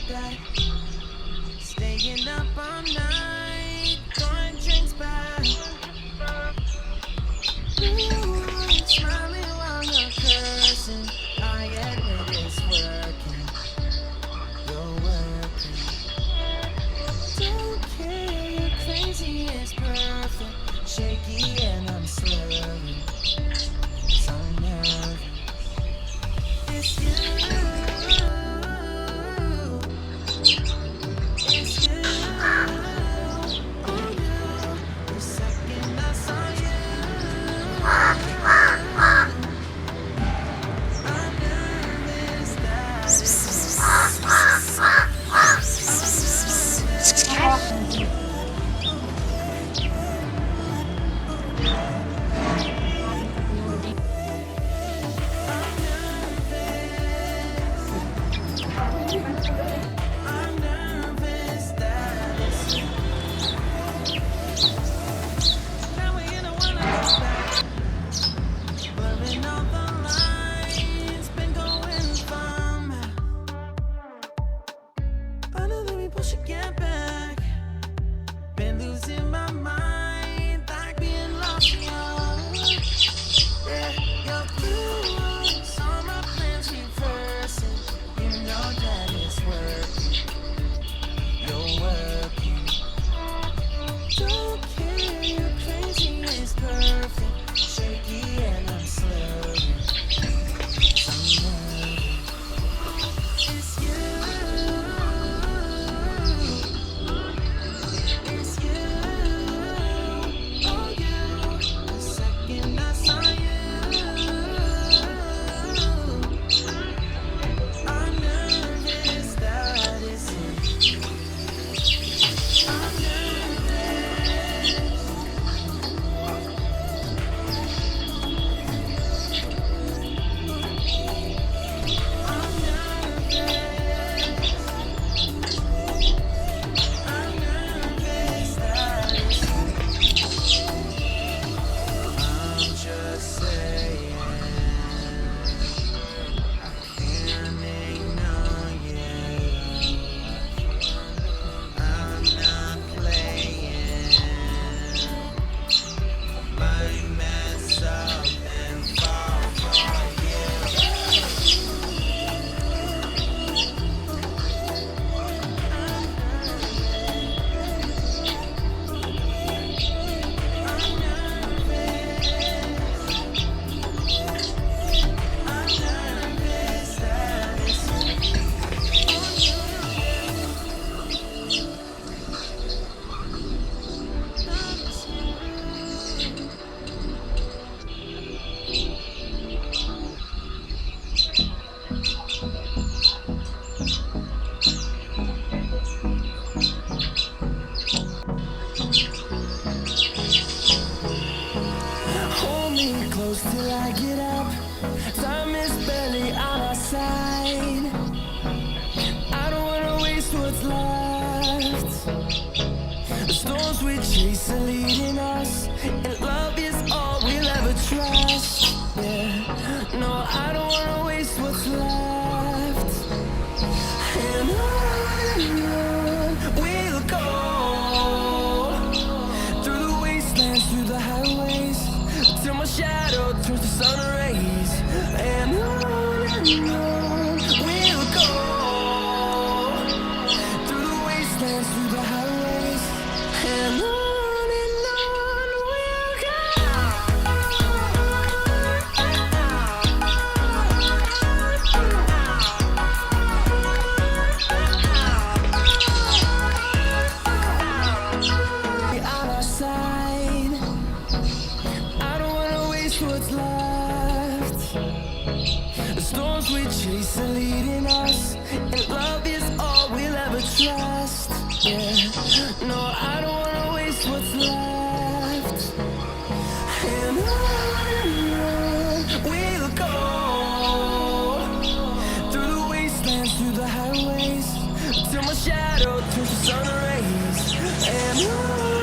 that. Staying up all night, throwing drinks back. Ooh, smiling while you're cursing. I admit it's working. You're working. Don't care, you're crazy, it's perfect. Shaky and I'm slurring. So nervous. It's you. It's you. Oh, you. The second I saw you, I'm nervous that it's you. Now we're in a one back. Blurring all the lines, been going from. I know that we both should get back. Been losing my mind, like being lost in you. Yeah, your blues, all my plans reversing. You know that it's working. You're working. Don't care, you're crazy, it's perfect. Shaky and I'm slurring. I'm nervous. It's you. It's you. Oh, you. The second I saw you, I'm nervous that it's you. I'm nervous. I'm nervous. I'm nervous that it's you. I'm just saying, can't ignore you. I'm not playing. Might mess up and fall for you. I'm nervous. I'm nervous that it's you. Hold me close till I get up. Time is barely on our side. I don't wanna waste what's left. The storms we chase are leading us, and love is all we'll ever trust. Yeah, no, I don't wanna waste what's left. And on we'll go through the wastelands, through the highways, till my shadow turns to sun rays. And on we'll go through the wastelands, through the highways, and on we'll go. On our side, I don't wanna waste what's left. The storms we chase are leading us, and love is all we'll ever trust. Yeah, no, I don't wanna waste what's left. And on we'll go through the wastelands, through the highways, till my shadow turns to sun rays. And on